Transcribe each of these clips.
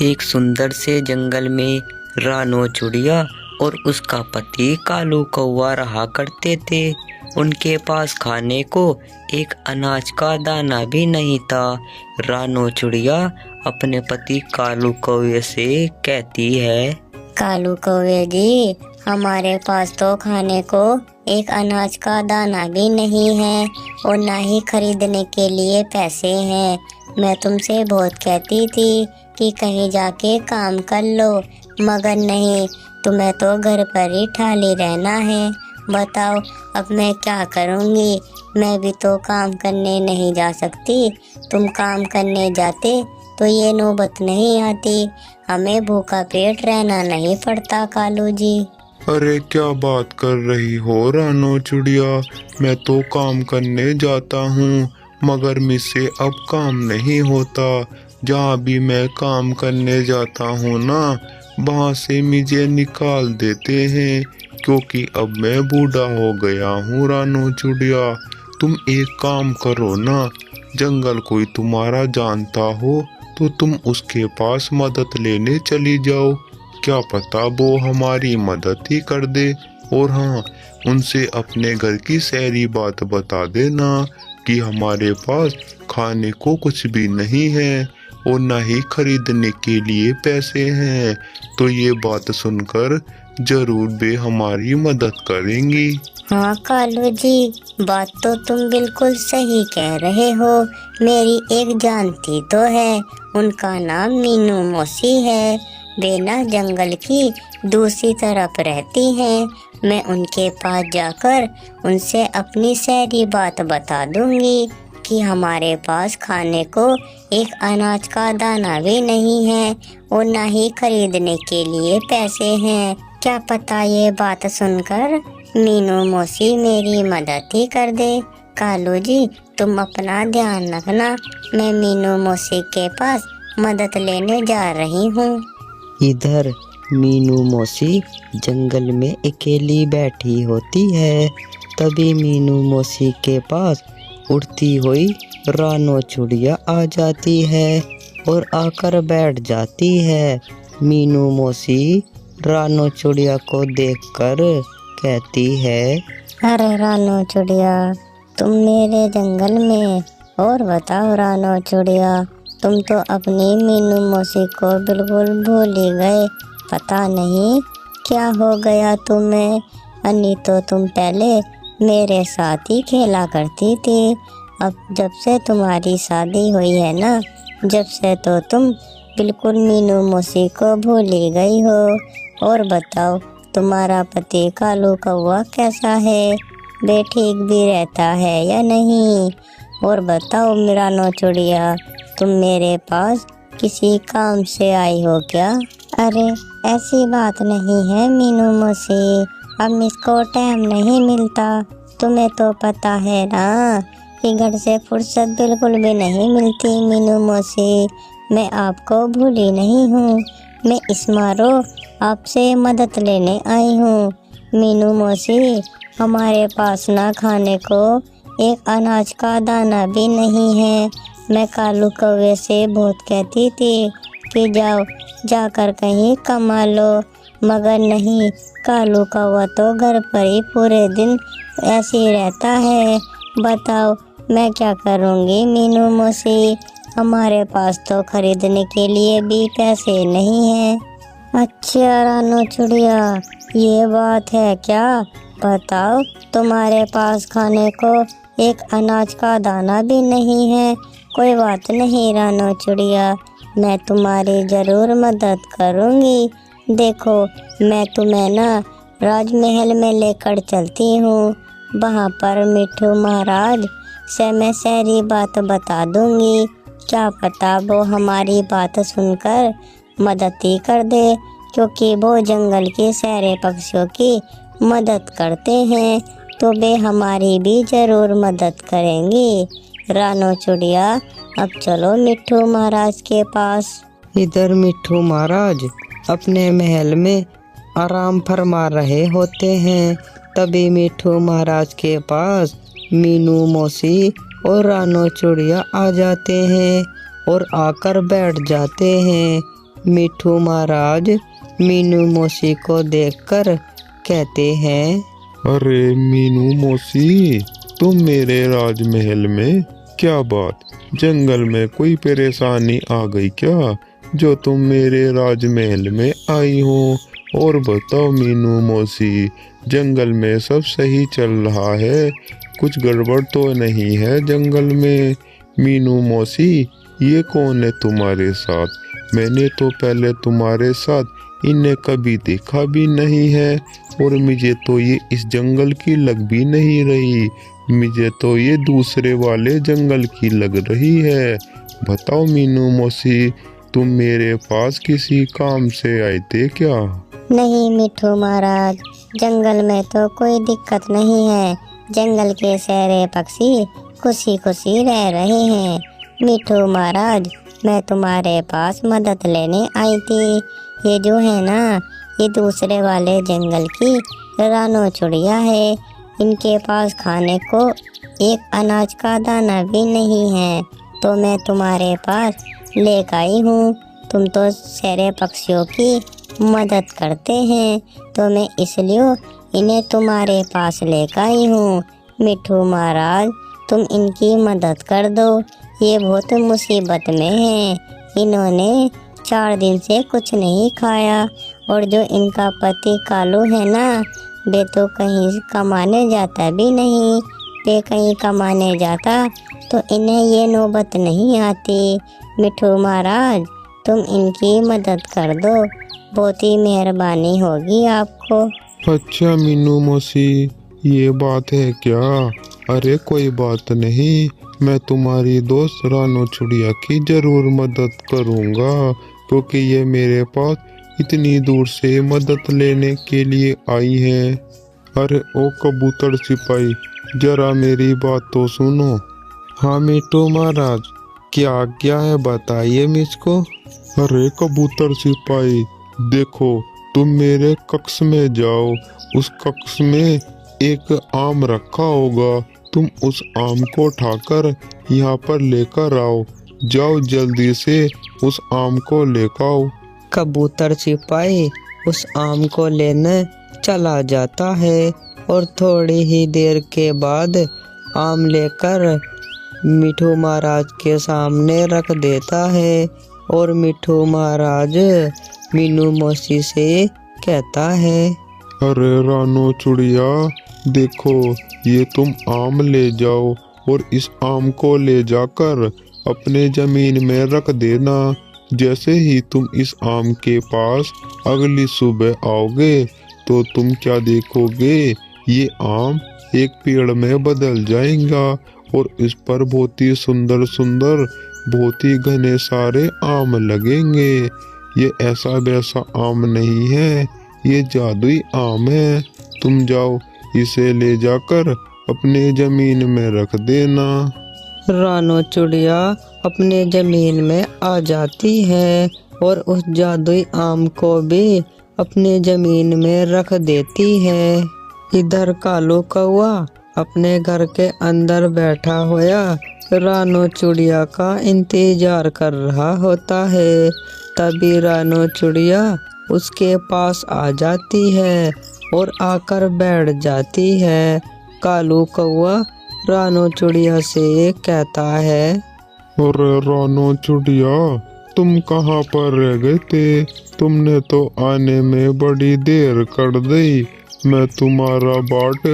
एक सुंदर से जंगल में रानो चिड़िया और उसका पति कालू कौवा रहा करते थे। उनके पास खाने को एक अनाज का दाना भी नहीं था। रानो चिड़िया अपने पति कालू कौवे से कहती है, कालू कौवे जी, हमारे पास तो खाने को एक अनाज का दाना भी नहीं है और ना ही खरीदने के लिए पैसे हैं। मैं तुमसे बहुत कहती थी कि कहीं जाके काम कर लो, मगर नहीं, तुम्हें तो घर पर ही ठाली रहना है। बताओ अब मैं क्या करूँगी? मैं भी तो काम करने नहीं जा सकती। तुम काम करने जाते तो ये नौबत नहीं आती। हमें भूखा पेट रहना नहीं पड़ता कालू जी। अरे क्या बात कर रही हो रानो चिड़िया, मैं तो काम करने जाता हूँ मगर मुझसे अब काम नहीं होता। जहाँ भी मैं काम करने जाता हूँ ना, वहाँ से मुझे निकाल देते हैं क्योंकि अब मैं बूढ़ा हो गया हूँ। रानो चिड़िया, तुम एक काम करो ना, जंगल कोई तुम्हारा जानता हो तो तुम उसके पास मदद लेने चली जाओ। क्या पता वो हमारी मदद ही कर दे। और हाँ, उनसे अपने घर की सारी बात बता देना कि हमारे पास खाने को कुछ भी नहीं है और ना ही खरीदने के लिए पैसे हैं। तो ये बात सुनकर जरूर वे हमारी मदद करेंगी। हाँ कालू जी, बात तो तुम बिल्कुल सही कह रहे हो। मेरी एक जानती तो है, उनका नाम मीनू मौसी है। वे ना जंगल की दूसरी तरफ रहती हैं। मैं उनके पास जाकर उनसे अपनी सारी बात बता दूंगी कि हमारे पास खाने को एक अनाज का दाना भी नहीं है और ना ही खरीदने के लिए पैसे हैं। क्या पता ये बात सुनकर मीनू मौसी मेरी मदद ही कर दे। कालू जी, तुम अपना ध्यान रखना। मैं मीनू मौसी के पास मदद लेने जा रही हूँ। इधर मीनू मौसी जंगल में अकेली बैठी होती है। तभी मीनू मौसी के पास उड़ती हुई रानो चिड़िया आ जाती है और आकर बैठ जाती है। मीनू मौसी रानो चिड़िया को देखकर कहती है, अरे रानो चिड़िया, तुम मेरे जंगल में। और बताओ रानो चिड़िया, तुम तो अपनी मीनू मौसी को बिल्कुल भूल ही गए। पता नहीं क्या हो गया तुम्हें। अन्नी तो तुम पहले मेरे साथ ही खेला करती थी। अब जब से तुम्हारी शादी हुई है ना, जब से तो तुम बिल्कुल मीनू मौसी को भूल ही गई हो। और बताओ, तुम्हारा पति कालू कौवा कैसा है? वे ठीक भी रहता है या नहीं? और बताओ रानो चिड़िया, तुम मेरे पास किसी काम से आई हो क्या? अरे ऐसी बात नहीं है मीनू मौसी, अब इसको टाइम नहीं मिलता। तुम्हें तो पता है ना कि घर से फुर्सत बिल्कुल भी नहीं मिलती। मीनू मौसी, मैं आपको भूली नहीं हूँ। मैं इस मारो आपसे मदद लेने आई हूँ। मीनू मौसी, हमारे पास ना खाने को एक अनाज का दाना भी नहीं है। मैं कालू कौवे से बहुत कहती थी कि जाओ, जाकर कहीं कमा लो, मगर नहीं, कालू कौवा तो घर पर ही पूरे दिन ऐसे ही रहता है। बताओ मैं क्या करूँगी मीनू मौसी? हमारे पास तो खरीदने के लिए भी पैसे नहीं हैं। अच्छा रानो चिड़िया, ये बात है क्या? बताओ, तुम्हारे पास खाने को एक अनाज का दाना भी नहीं है। कोई बात नहीं रानो चिड़िया, मैं तुम्हारी ज़रूर मदद करूँगी। देखो, मैं तुम्हें ना राजमहल में लेकर चलती हूँ। वहाँ पर मिट्ठू महाराज से मैं सारी बात बता दूँगी। क्या पता वो हमारी बात सुनकर मदद ही कर दे, क्योंकि वो जंगल के सारे पक्षियों की मदद करते हैं, तो वे हमारी भी ज़रूर मदद करेंगी। रानो चिड़िया, अब चलो मिट्ठू महाराज के पास। इधर मिट्ठू महाराज अपने महल में आराम फरमा रहे होते हैं। तभी मिट्ठू महाराज के पास मीनू मौसी और रानो चिड़िया आ जाते हैं और आकर बैठ जाते हैं। मिठू महाराज मीनू मौसी को देखकर कहते हैं, अरे मीनू मौसी, तुम मेरे राजमहल में? क्या बात, जंगल में कोई परेशानी आ गई क्या जो तुम मेरे राजमहल में आई हो? और बताओ मीनू मौसी, जंगल में सब सही चल रहा है? कुछ गड़बड़ तो नहीं है जंगल में? मीनू मौसी, ये कौन है तुम्हारे साथ? मैंने तो पहले तुम्हारे साथ इन्हें कभी देखा भी नहीं है और मुझे तो ये इस जंगल की लग भी नहीं रही। मुझे तो ये दूसरे वाले जंगल की लग रही है। बताओ मीनू मौसी, तुम मेरे पास किसी काम से आए थे क्या? नहीं मिठू महाराज, जंगल में तो कोई दिक्कत नहीं है। जंगल के सारे पक्षी खुशी खुशी रह रहे हैं। मिठू महाराज, मैं तुम्हारे पास मदद लेने आई थी। ये जो है ना, ये दूसरे वाले जंगल की रानो चिड़िया है। इनके पास खाने को एक अनाज का दाना भी नहीं है, तो मैं तुम्हारे पास लेकर आई हूँ। तुम तो सारे पक्षियों की मदद करते हैं, तो मैं इसलिए इन्हें तुम्हारे पास लेकर आई हूँ। मिठू महाराज, तुम इनकी मदद कर दो। ये बहुत मुसीबत में हैं। इन्होंने 4 दिन से कुछ नहीं खाया, और जो इनका पति कालू है ना, वे तो कहीं कमाने जाता भी नहीं। वे कहीं कमाने जाता तो इन्हें ये नौबत नहीं आती। मिठू महाराज, तुम इनकी मदद कर दो, बहुत ही मेहरबानी होगी आपको। अच्छा मीनू मौसी, ये बात है क्या? अरे कोई बात नहीं, मैं तुम्हारी दोस्त रानो चिड़िया की जरूर मदद करूँगा, क्योंकि ये मेरे पास इतनी दूर से मदद लेने के लिए आई है। अरे ओ कबूतर सिपाही, जरा मेरी बात तो सुनो। हाँ मिठू महाराज, क्या आज्ञा है बताइए मुझको। अरे कबूतर सिपाही, देखो तुम मेरे कक्ष में जाओ। उस कक्ष में एक आम रखा होगा, तुम उस आम को उठाकर यहाँ पर लेकर आओ। जाओ जल्दी से उस आम को लेकर आओ। कबूतर सिपाही उस आम को लेने चला जाता है और थोड़ी ही देर के बाद आम लेकर मिठू महाराज के सामने रख देता है। और मिठू महाराज मीनू मौसी से कहता है, अरे रानो चिड़िया, देखो ये तुम आम ले जाओ और इस आम को ले जाकर अपने जमीन में रख देना। जैसे ही तुम इस आम के पास अगली सुबह आओगे तो तुम क्या देखोगे, ये आम एक पेड़ में बदल जाएगा और इस पर बहुत ही सुंदर सुंदर, बहुत ही घने सारे आम लगेंगे। ये ऐसा वैसा आम नहीं है, ये जादुई आम है। तुम जाओ इसे ले जाकर अपने जमीन में रख देना। रानो चिड़िया अपने जमीन में आ जाती है और उस जादुई आम को भी अपने जमीन में रख देती है। इधर कालू कौआ अपने घर के अंदर बैठा हुआ रानो चिड़िया का इंतजार कर रहा होता है। तभी रानो चिड़िया उसके पास आ जाती है और आकर बैठ जाती है। कालू कौआ रानो चिड़िया से कहता है, अरे रानो चिड़िया, तुम कहाँ पर रह गए थे? तुमने तो आने में बड़ी देर कर दी। मैं तुम्हारा बाट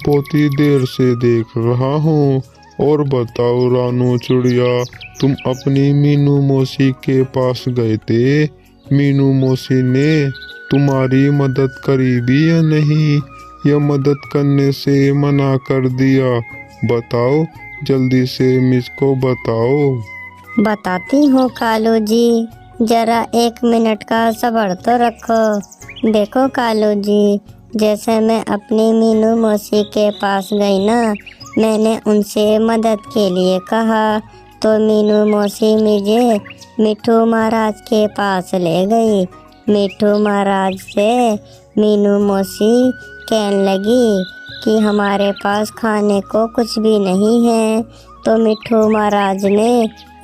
बहुत ही देर से देख रहा हूँ। और बताओ रानो चिड़िया, तुम अपनी मीनू मौसी के पास गए थे? मीनू मौसी ने तुम्हारी मदद करी भी या नहीं, या मदद करने से मना कर दिया? बताओ, जल्दी से मुझको बताओ। बताती हूँ कालू जी, जरा 1 मिनट का सब्र तो रखो। देखो कालू जी, जैसे मैं अपनी मीनू मौसी के पास गई ना, मैंने उनसे मदद के लिए कहा, तो मीनू मौसी मुझे मिठू महाराज के पास ले गई। मिठू महाराज से मीनू मौसी कहने लगी कि हमारे पास खाने को कुछ भी नहीं है। तो मिठू महाराज ने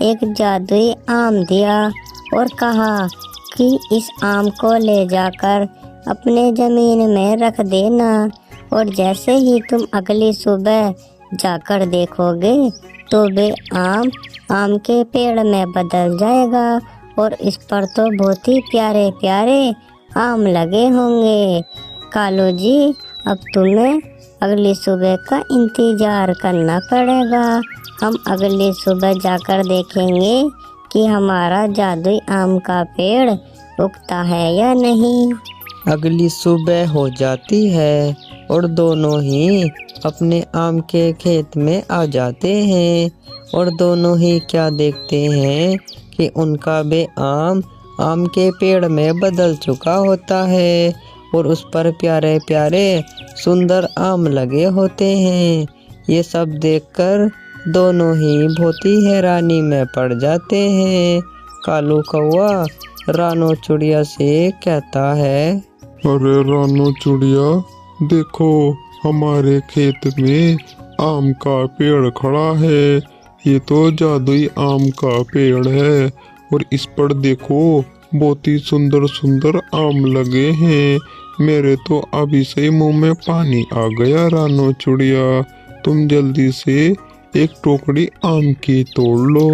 एक जादुई आम दिया और कहा कि इस आम को ले जाकर अपने जमीन में रख देना, और जैसे ही तुम अगली सुबह जाकर देखोगे तो वे आम के पेड़ में बदल जाएगा और इस पर तो बहुत ही प्यारे प्यारे आम लगे होंगे। कालू जी, अब तुम्हें अगली सुबह का इंतजार करना पड़ेगा। हम अगली सुबह जाकर देखेंगे कि हमारा जादुई आम का पेड़ उगता है या नहीं। अगली सुबह हो जाती है और दोनों ही अपने आम के खेत में आ जाते हैं और दोनों ही क्या देखते हैं कि उनका बे आम के पेड़ में बदल चुका होता है और उस पर प्यारे प्यारे सुंदर आम लगे होते हैं। ये सब देखकर दोनों ही बहुत ही हैरानी में पड़ जाते हैं। कालू कौवा रानो चिड़िया से कहता है, अरे रानो चिड़िया, देखो हमारे खेत में आम का पेड़ खड़ा है। ये तो जादुई आम का पेड़ है और इस पर देखो बहुत ही सुंदर सुंदर आम लगे हैं। मेरे तो अभी से मुंह में पानी आ गया। रानो चिड़िया, तुम जल्दी से एक टोकरी आम की तोड़ लो।